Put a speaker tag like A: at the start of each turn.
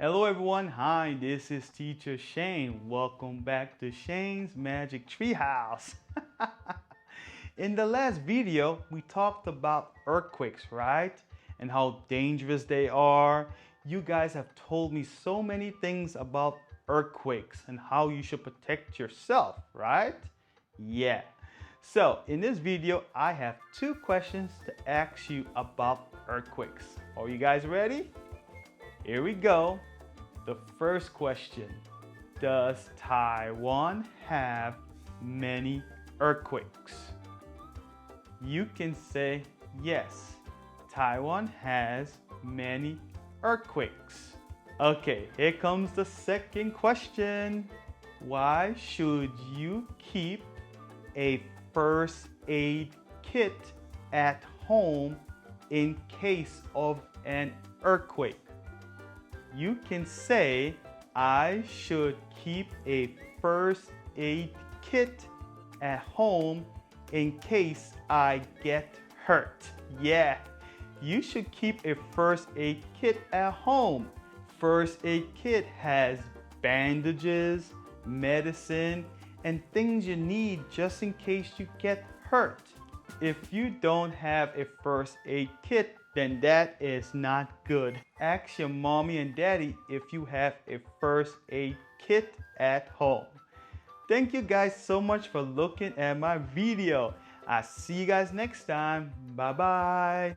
A: Hello everyone, hi, this is Teacher Shane. Welcome back to Shane's Magic Treehouse. In the last video, we talked about earthquakes, right? And how dangerous they are. You guys have told me so many things about earthquakes and how you should protect yourself, right? Yeah. So in this video, I have two questions to ask you about earthquakes. Are you guys ready? Here we go. The first question, does Taiwan have many earthquakes? You can say yes, Taiwan has many earthquakes. Okay, here comes the second question. Why should you keep a first aid kit at home in case of an earthquake? You can say, I should keep a first aid kit at home in case I get hurt. Yeah, you should keep a first aid kit at home. First aid kit has bandages, medicine, and things you need just in case you get hurt. If you don't have a first aid kit, then that is not good. Ask your mommy and daddy if you have a first aid kit at home. Thank you guys so much for looking at my video. I'll see you guys next time. Bye bye.